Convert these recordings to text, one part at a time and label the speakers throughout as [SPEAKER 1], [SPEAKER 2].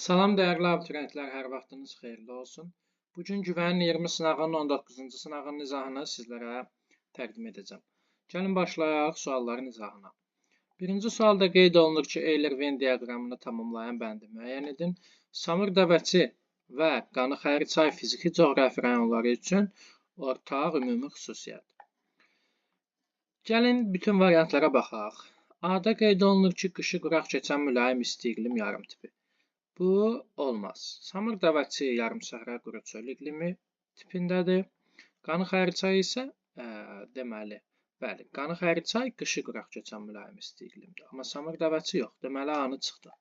[SPEAKER 1] Salam dəyərli abituriyentlər, hər vaxtınız xeyirli olsun. Bugün güvənin 20 sınağının 19-cu sınağının izahını sizlərə təqdim edəcəm. Gəlin başlayaq sualların izahına. Birinci sualda qeyd olunur ki, Euler-Venn diaqramını tamamlayan bəndi müəyyən edin. Samur dəvəçi və Qanı-Xəri-çay fiziki coğrafi rayonları üçün ortaq ümumi xüsusiyyət. Gəlin bütün variantlara baxaq. A-da qeyd olunur ki, qışı quraq keçən mülayim isti iqlim yarımtipi. Bu olmaz. Samur dəvəçi yarımsəhra quru çöl iqlimi tipindədir. Qanı-Xəri-çay isə deməli, bəli, Qanı-Xəri-çay qışı quraq keçən mülayim isti iqlimdir. Amma Samur dəvəçi yox. Deməli, A-nı çıxdı.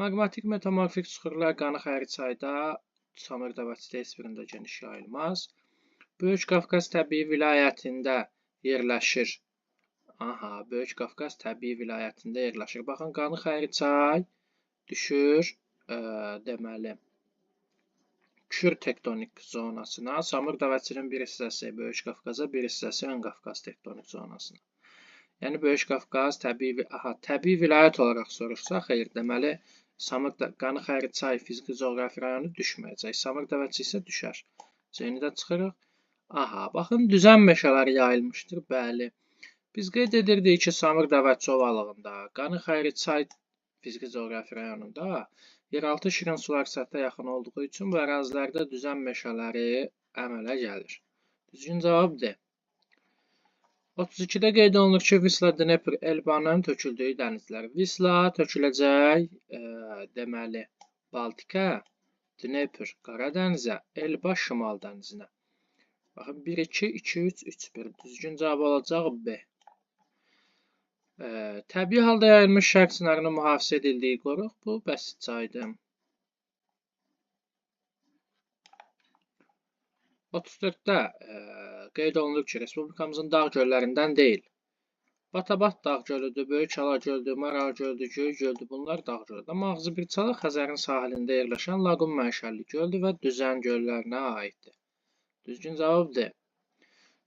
[SPEAKER 1] Maqmatik metamorfik suxurlar Qanı-Xəri-çayda, Samur dəvəçidə heç birində geniş yayılmaz. Böyük Qafqaz təbii vilayətində yerləşir. Böyük Qafqaz təbii vilayətində yerləşir. Baxın, Qanı-Xəri-çay düşür, deməli, Kür tektonik zonasına, Samur dəvəçinin bir hissəsi Böyük Qafqaza, bir hissəsi Ön Qafqaz tektonik zonasına. Yəni, Böyük Qafqaz təbii vilayət olaraq soruşsa, xeyr, deməli, Qanı-Xəri-çay fiziki coğrafi rayonu düşməyəcək. Samur dəvəçi isə düşər. C-ni də çıxırıq. Baxın, düzən meşələr yayılmışdır, bəli. Biz qeyd edirdik ki, Samur dəvəçi ovalığında, Qanı-Xəri-çay fiziki coğrafi rayonunda yeraltı şirin sular səthə yaxın olduğu üçün bu ərazilərdə düzən meşələri əmələ gəlir. Düzgün cavab D. 32-də qeyd olunur ki, Visla-Dnepr Elbanın töküldüyü dənizlər. Visla töküləcək, deməli, Baltika, Dnepr Qara dənizə, Elba Şimal dənizinə. Baxın, 1, 2, 2, 3, 3, 1. Düzgün cavab olacaq B. Təbii halda yayılmış şərq çınarının mühafizə edildiyi qoruq. Bu bəsitçaydır. 34-də qeyd olunur ki, Respublikamızın dağ göllərindən deyil. Batabat dağ gölüdür, Böyük Ala göldür, Maral göldür, Göy göldür. Bunlar dağ gölüdür. Amma Ağzıbirçalı Xəzərin sahilində yerləşən laqum mənşəli göldür və düzən göllərinə aiddir. Düzgün cavab D.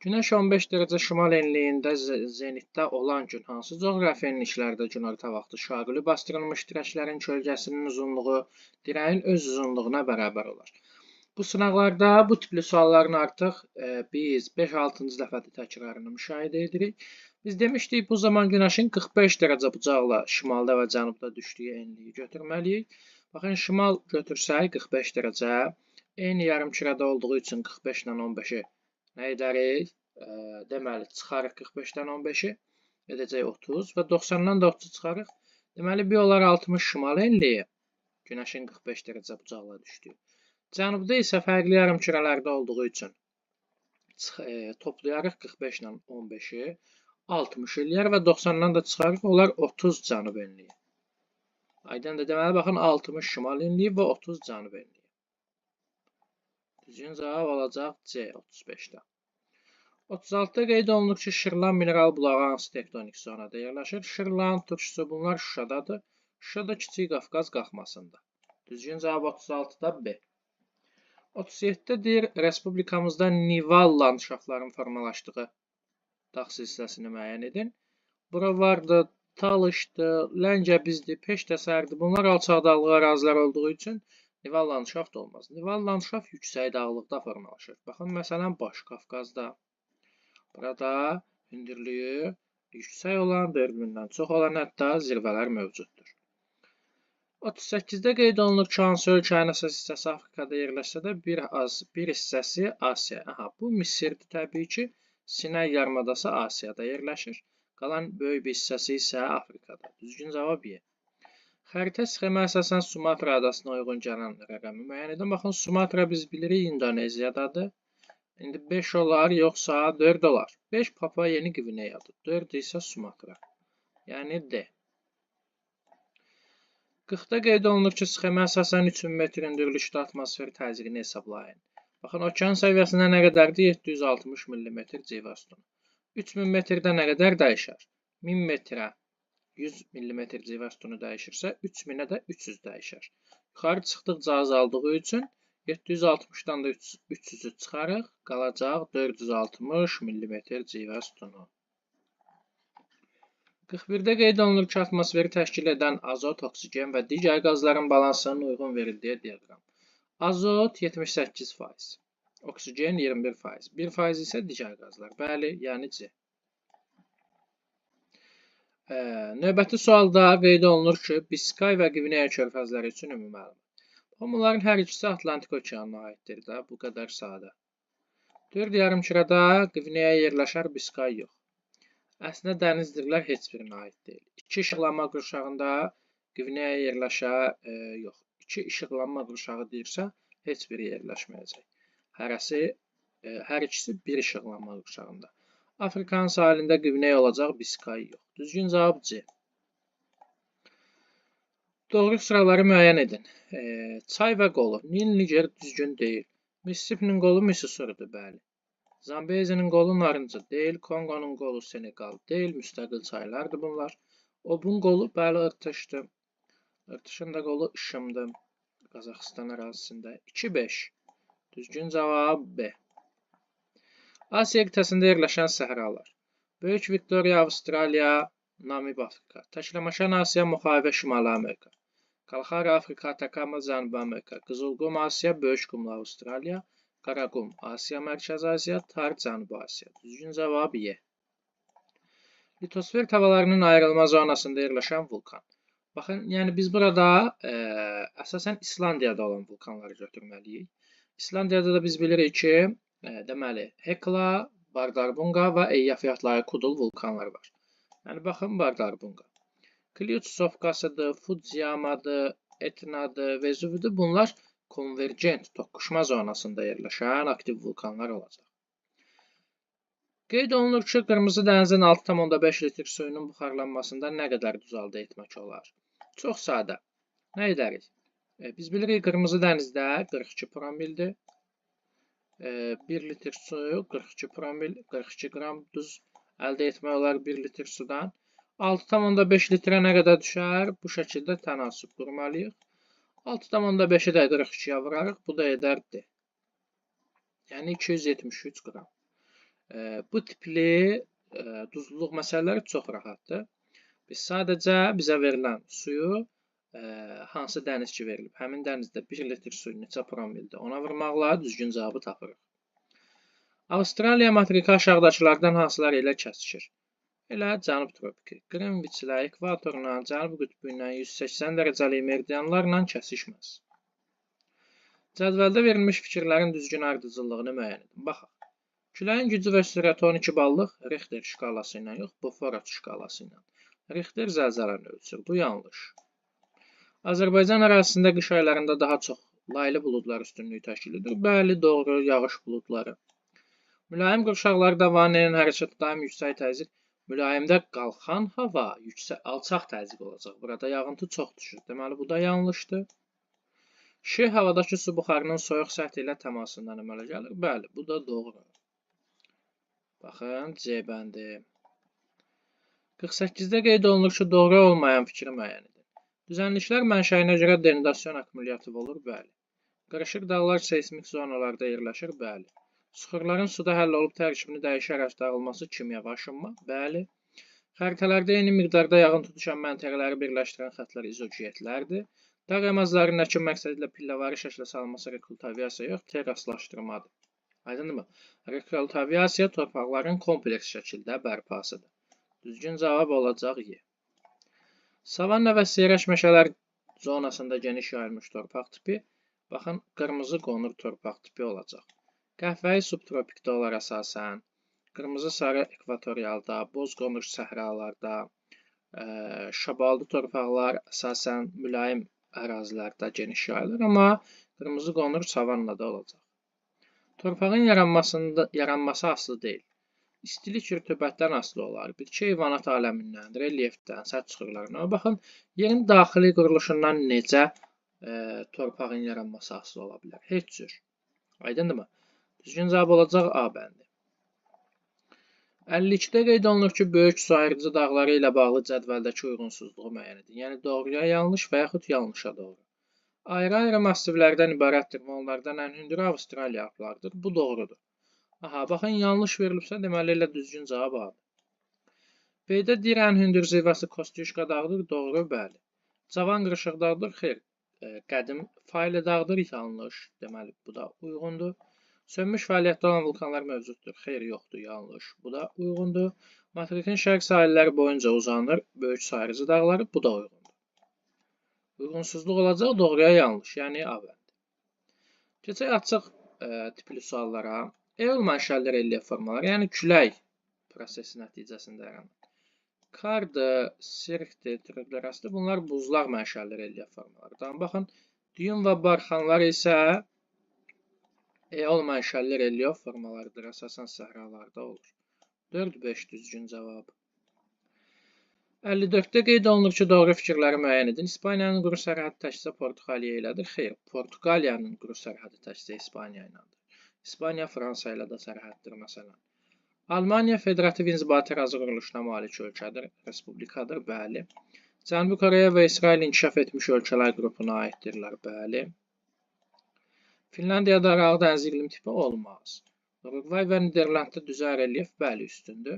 [SPEAKER 1] Günəş 15 dərəcə şimal enliyində zenitdə olan gün hansı coğrafi enliklərdə günorta vaxtı şaquli bastırılmış dirəklərin kölgəsinin uzunluğu dirəyin öz uzunluğuna bərabər olar? Bu sınaqlarda bu tipli sualların artıq biz 5-6-cı dəfədə təkrarını müşahidə edirik. Biz demişdik, bu zaman günəşin 45 dərəcə bucaqla şimalda və cənubda düşdüyü enliyi götürməliyik. Baxın, şimal götürsək 45 dərəcə, eyni yarımkürədə olduğu üçün 45 ilə 15-i nə edərik? Deməli, çıxarıq 45-dən 15-i, edəcək 30 və 90-dan da 30 çıxarıq. Deməli, bir olar 60 şimal enliyi, günəşin 45 dərəcə bucaqla düşdüyü. Cənubda isə fərqli yarımkürələrdə olduğu üçün toplayarıq 45 ilə 15-i, 60 eləyər və 90-dan da çıxarıq, olar 30 cənub enliyi. Aydındır, deməli, baxın, 60 şimal enliyi və 30 cənub enliyi. Düzgün cavab olacaq C, 35-də. 36-da qeyd olunur ki, Şırlan mineral bulağı hansı tektonik zonada yerləşir? Şırlan, Turşusu, bunlar Şuşadadır. Şuşada Kiçik Qafqaz qalxmasında. Düzgün cavab 36-da B. 37-də deyir, Respublikamızda nival landşaftların formalaşdığı dağ silsiləsini müəyyən edin. Bura vardı, Talışdır, Ləngəbizdir, Peştəsərdir. Bunlar alçaq dağlıq ərazilər olduğu üçün nival landşaft olmaz. Nival landşaft yüksək dağlıqda formalaşır. Baxın, məsələn, Baş Qafqazda. Burada hündürlüyü yüksək olan, 4000-dən çox olan hətta zirvələr mövcuddur. 38-də qeyd olunur ki, hansı ölkənin əsas hissəsi Afrikada yerləşsə də bir hissəsi Asiya. Bu Misirdir təbii ki, Sinay yarımadası Asiyada yerləşir. Qalan böyük bir hissəsi isə Afrikada. Düzgün cavab Y. Xəritə sxemə əsasən Sumatra adasına uyğun gələn rəqəmi müəyyən edin. Baxın, Sumatra biz bilirik İndoneziyadadır. İndi 5 olar, yoxsa 4 olar. 5 Papua Yeni Qvineyadır. 4 isə Sumatra. Yəni D. 40-da qeyd olunur ki, sxemə əsasən 3000 metr hündürlükdə atmosfer təzyiqini hesablayın. Baxın, okean səviyyəsində nə qədərdir? 760 mm civə sütunu. 3000 metrdə nə qədər dəyişər? 1000 metrə 100 mm civə sütunu dəyişirsə, 3000-ə də 300 dəyişər. Yuxarı çıxdıqca azaldığı üçün 760-dan da 300-ü çıxarıq, qalacaq 460 mm civə sütunu. 41-də qeyd olunur ki, atmosferi təşkil edən azot, oksigen və digər qazların balansının uyğun verildiyi diaqram. Azot 78%, oksigen 21%, 1% isə digər qazlar. Bəli, yəni C. Növbəti sualda qeyd olunur ki, Biskay və Qvineya körfəzləri üçün ümumi məlumat. Bunların hər ikisi Atlantik okeanına aiddir də, bu qədər sadə. 4 yarımkürədə Qvineyaya yerləşər, Biskay yox. Əslində dənizdirlər, heç birinə aid deyil. 2 işıqlanma qurşağında Qvineyaya yerləşər, yox. 2 işıqlanma qurşağı deyirsə, heç biri yerləşməyəcək. Hər ikisi 1 işıqlanma qurşağında. Afrikanın sahilində Qvineya olacaq, Biskay yox. Düzgün cavab C. Doğru sıraları müəyyən edin. Çay və qolu. Nil, Niger düzgün deyil. Mississippi'nin qolu Missouri'dir, bəli. Zambezinin qolu Narınca deyil, Kongonun qolu Senegal deyil, müstəqil çaylardır bunlar. Obun qolu bəli Irtışdır. Irtışın da qolu Işımdır, Qazaxıstan ərazisində. 2-5. Düzgün cavab B. Asiya qitəsində yerləşən səhralar. Böyük Viktoriya, Avstraliya, Namib Afrika. Təkləməşən Asiya, müxalifə Şimali Amerika. Kalahari Afrika, Atakama, Cənubi Amerika. Qızılqum Asiya, Böyük Qumlu Avstraliya. Qaraqum Asiya, Mərkəzi Asiya, Tar Cənubi Asiya. Düzgün cavab Y. Litosfer tavalarının ayrılma zonasında yerləşən vulkan. Baxın, yəni biz burada əsasən İslandiyada olan vulkanları götürməliyik. İslandiyada da biz bilirik ki, deməli, Hekla, Bardarbunga və Eyjafjallajökull vulkanlar var. Yəni baxın Bardarbunga. Klyuçsovkasıdır, Fudziyamadır, Etnadır, Vezuvidir. Bunlar konvergent, toqquşma zonasında yerləşən aktiv vulkanlar olacaq. Qeyd olunur ki, Qırmızı dənizin 6,5 litr suyunun buxarlanmasında nə qədər duz əldə etmək olar? Çox sadə. Nə edərik? Biz bilirik, Qırmızı dənizdə 42 promildir. 1 litr suyu 42 promil, 42 qram duz əldə etmək olar 1 litr sudan. 6,5 litrə nə qədər düşər? Bu şəkildə tənasüb qurmalıyıq. 6,5-i də 42-yə vurarıq. Bu da edərdi. Yəni 273 qram. Bu tipli duzluluq məsələləri çox rahatdır. Biz sadəcə bizə verilən suyu hansı dəniz ki verilib. Həmin dənizdə 1 litr suyu neçə promildir. Ona vurmaqla düzgün cavabı tapırıq. Avstraliya materiki aşağıdakılardan hansıları ilə kəsişir? Elə cənub tropiki. Qrinviç ilə ekvatorla, cənub qütbü ilə 180 dərəcəlik meridianlarla kəsişməz. Cədvəldə verilmiş fikirlərin düzgün ardıcıllığını müəyyən edin. Baxaq. Küləyin gücü və sürəti 12 ballıq Richter şkalası ilə yox, Beaufort şkalası ilə. Richter zəlzələni ölçür. Bu yanlış. Azərbaycan ərazisində qış aylarında daha çox laylı buludlar üstünlüyü təşkil edir. Bəli, doğru, yağış buludları. Mülayim qurşaqları davanənin hərəkəti daim yüksək təzyiq. Mülayimdə qalxan hava alçaq təzyiq olacaq. Burada yağıntı çox düşür. Deməli, bu da yanlışdır. Şeh havadakı su buxarının soyuq səthi ilə təmasından əmələ gəlir. Bəli, bu da doğru. Baxın, C bəndi. 48-də qeyd olunur ki, doğru olmayan fikri müəyyən edin. Düzənliklər mənşəyinə görə denudasiyon akkumulyativ olur. Bəli. Qırışıq dağlar seismik zonalarda yerləşir. Bəli. Suxurların suda həll olub tərkibini dəyişərək dağılması kimyəvi aşınma. Bəli. Xəritələrdə eyni miqdarda yağıntı düşən məntəqələri birləşdirən xətlər izogeetlərdir. Dağ əmazlarının əkin məqsədi ilə pilləvari şəklə salınması rekultivasiya yox, terraslaşdırmadır. Aydındırmı? Rekultivasiya torpaqların kompleks şəkildə bərpasıdır. Düzgün cavab olacaq Y. Savanna və seyrək meşələr zonasında geniş yayılmış torpaq tipi, baxın, qırmızı qonur torpaq tipi olacaq. Qəhvəyi subtropikdə olar əsasən, qırmızı sarı ekvatorialda, boz qonur səhralarda, şabaldı torpaqlar əsasən mülayim ərazilərdə geniş yayılır, amma qırmızı qonur savannada olacaq. Torpağın yaranması asılı deyil. İstilik rütubətdən asılı olar. Bitki heyvanat aləmindən, relyefdən, sərt çıxırlarına. Baxın, yerin daxili quruluşundan necə torpağın yaranması asılı ola bilər? Heç cür. Aydındırmı? Düzgün cavab olacaq A bəndi. 52-də qeyd olunur ki, böyük su ayırıcı dağları ilə bağlı cədvəldəki uyğunsuzluğu müəyyən edin. Yəni, doğruya yanlış və yaxud yanlışa doğru. Ayrı-ayrı massivlərdən ibarətdir və onlardan ən hündürü Avstraliya Alplarıdır. Bu doğrudur. Aha, baxın, yanlış verilibsə, deməli elə düzgün cavab A'dır. B-də deyir, ən hündür zirvəsi Kostiyuşka dağıdır. Doğru, bəli. Cavan qırışıq dağıdır. Xeyr. Qədim Faylı dağıdır. Yanlış. Deməli, bu da uyğundur. Sönmüş fəaliyyətdə olan vulkanlar mövcuddur. Xeyr, yoxdur. Yanlış. Bu da uyğundur. Materikin şərq sahilləri boyunca uzanır. Böyük sayırıcı dağları. Bu da uyğundur. Uyğunsuzluq olacaq. Doğruya yanlış. Yəni, A bəndi. Keçək açıq tipli suallara. Eol mənşəli relyef formaları, yəni külək prosesi nəticəsində yaranan. Kardır, sirkdir, triblərasdır. Bunlar buzlar mənşəli relyef formalarıdır. Baxın, düyün və barxanlar isə eol mənşəli relyef formalarıdır. Əsasən səhralarda olur. 4-5 düzgün cavab. 54-də qeyd olunur ki, doğru fikirləri müəyyən edin. İspaniyanın quru sərhədi təkcə Portuqaliya ilədir. Xeyr, Portuqaliyanın quru sərhədi təkcə İspaniya ilədir. İspaniya Fransa ilə də sərhəddir, məsələn. Almaniya federativ inzibati ərazi quruluşuna malik ölkədir, respublikadır, bəli. Cənubi Koreya və İsrail inkişaf etmiş ölkələr qrupuna aiddirlər, bəli. Finlandiyada Aralıq dəniz iqlim tipi olmaz. Uruqvay və Niderlandda düzə relyef, bəli, üstündür.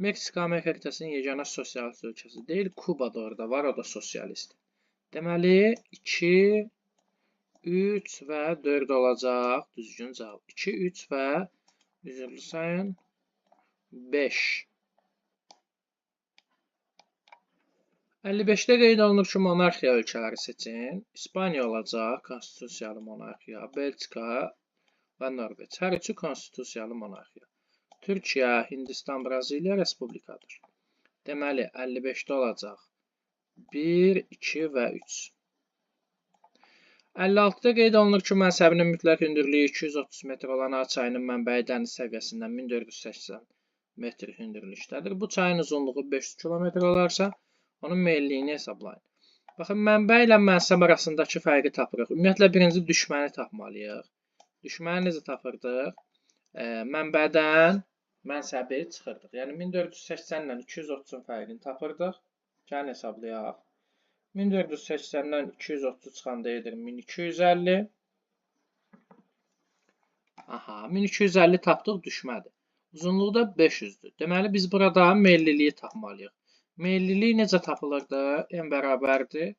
[SPEAKER 1] Meksika Amerika qitəsinin yeganə sosialist ölkəsi deyil, Kuba da orada var, o da sosialist. Deməli, 2, 3 və 4 olacaq, düzgün cavab. 2, 3 və üzrlü sayın 5. 55-də qeyd olunur ki, monarxiya ölkələri seçin. İspaniya olacaq, konstitusiyalı monarxiya, Belçika və Norveç. Hər üçü konstitusiyalı monarxiya. Türkiyə, Hindistan, Braziliya respublikadır. Deməli, 55-də olacaq 1, 2 və 3. 56-da qeyd olunur ki, mənsəbinin mütləq hündürlüyü 230 metr olan A çayının mənbəyi dəniz səviyyəsindən 1480 metr hündürlükdədir. Bu çayın uzunluğu 500 km olarsa, onun meyilliyini hesablayın. Baxın, mənbə ilə mənsəb arasındakı fərqi tapırıq. Ümumiyyətlə, birinci düşməni tapmalıyıq. Düşməni necə tapırdıq? Mənbədən mənsəbi çıxırdıq. Yəni, 1480 ilə 230-un fərqini tapırdıq. Gəlin hesablayaq. 1480-dən 230 çıxanda edir 1250. Aha, 1250 tapdıq, düşmədir. Uzunluğu da 500-dür. Deməli, biz burada meyilliliyi tapmalıyıq. Meyillilik necə tapılırdı? M bərabərdir.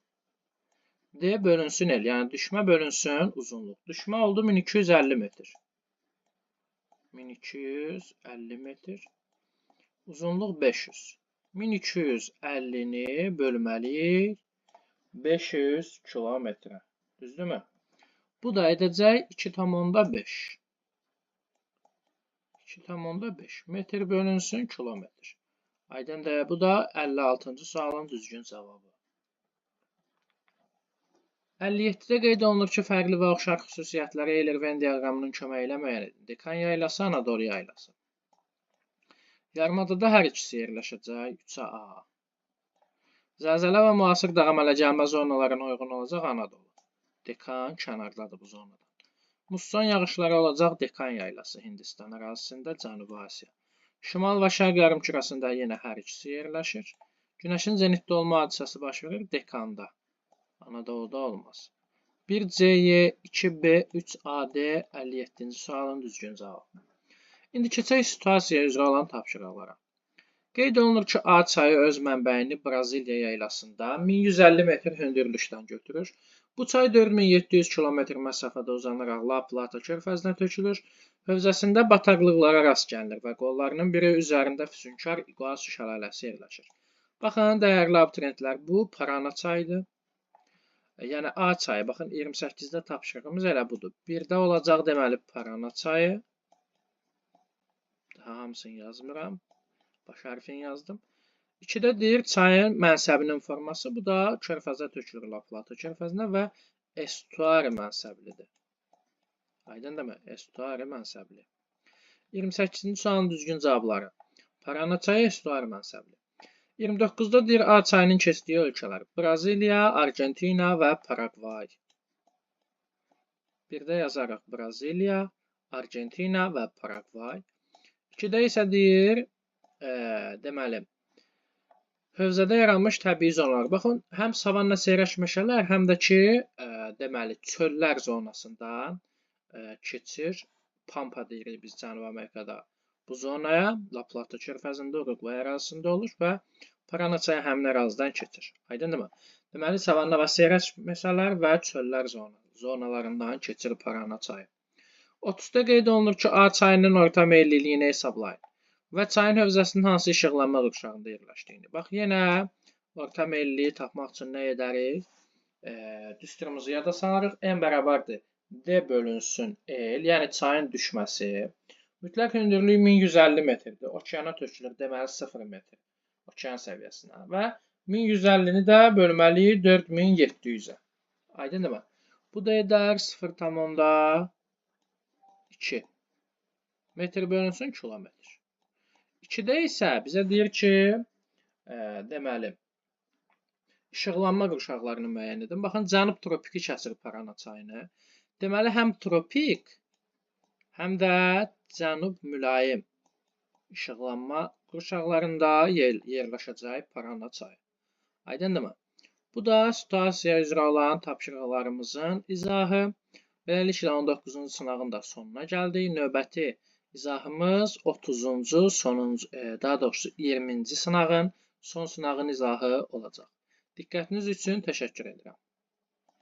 [SPEAKER 1] D bölünsün L. Yəni, düşmə bölünsün uzunluq. Düşmə oldu 1250 metr. 1250 metr. Uzunluq 500. 1250-ni bölməliyik 500 kilometrə. Düzdürmü? Bu da edəcək 2,5. 2,5. Metr bölünsün kilometr. Aydındır. Bu da 56-cı sualın düzgün cavabı. 57-də qeyd olunur ki, fərqli və oxşar xüsusiyyətləri Eyler-Venn diaqramının köməyi ilə müəyyən edin. Dekan yaylası, Anadolu yaylası. Yarımadada hər ikisi yerləşəcək. 3-ə A. Zəlzələ və müasir dağ-əmələ gəlmə zonalarına uyğun olacaq Anadolu. Dekan kənardadır bu zonadan. Musson yağışları olacaq Dekan yaylası Hindistan ərazisində, Cənubi Asiya. Şimal və şərq yarımkürəsində yenə hər ikisi yerləşir. Günəşin zenitdə olma hadisəsi baş verir Dekanda. Anadoluda olmaz. 1C, 2B, 3AD 57-ci sualın düzgün cavabı. İndi keçək situasiyaya üzrə olan tapşırıqlara. Qeyd olunur ki, A çayı öz mənbəyini Braziliya yaylasında 1150 metr hündürlükdən götürür. Bu çay 4700 km məsafədə uzanaraq La Plata körfəzinə tökülür. Hövzəsində bataqlıqlara rast gəlinir və qollarının biri üzərində füsunkar İqasu şəlaləsi yerləşir. Baxın, dəyərli abituriyentlər, bu Parana çayıdır. Yəni A çayı, baxın 28-də tapşırığımız elə budur. 1-də olacaq deməli Parana çayı. Daha hamısını yazmıram. Baş hərfini yazdım. 2-də deyir çayın mənsəbinin forması. Bu da körfəzə tökülür La Plata körfəzinə və estuari mənsəblidir. Aydındırmı? Estuari mənsəbli. 28-ci sualın düzgün cavabları. Parana çayı estuari mənsəbli. 29-da deyir A çayının keçdiyi ölkələr. Braziliya, Argentina və Paragvay. 1-də yazarıq Braziliya, Argentina və Paragvay. 2-də isə deyir, deməli, hövzədə yaranmış təbii zonalar. Baxın, həm savanna seyrək meşələr, həm də ki, deməli, çöllər zonasından keçir. Pampa deyirik biz Cənubi Amerikada. bu zonaya La Plata körfəzində, Uruqvay ərazisində olur və Parana çayı həmin ərazidən keçir. Aydındırmı? Deməli, savanna və seyrək meşələr və çöllər zonalarından keçir Parana çayı. 30-da qeyd olunur ki, A çayının orta meylliliyini hesablayın və çayın hövzəsinin hansı işıqlanma qurşağında yerləşdiyini. Bax, yenə orta meylliliyi tapmaq üçün nə edərik? Düsturumuzu yada salırıq. N bərabərdir D bölünsün L, yəni çayın düşməsi. Mütləq hündürlüyü 1150 metrdir. Okeana tökülür, deməli 0 metr okean səviyyəsinə və 1150-ni də bölməliyik 4700-ə. Aydındırmı? Bu da edər 0,2 metr bölünsün kilometr. 2-də isə bizə deyir ki, deməli, işıqlanma qurşaqlarını müəyyən edin. Baxın, cənub tropiki kəsir Parana çayını. Deməli, həm tropik, həm də cənub mülayim işıqlanma qurşaqlarında yerləşəcək Parana çayı. Aydındırmı? Bu da situasiya üzrə olan tapşırıqlarımızın izahı. Beləliklə 19-cu sınağın da sonuna gəldik. Növbəti izahımız 30-cu, daha doğrusu 20-ci sınağın son sınağın izahı olacaq. Diqqətiniz üçün təşəkkür edirəm.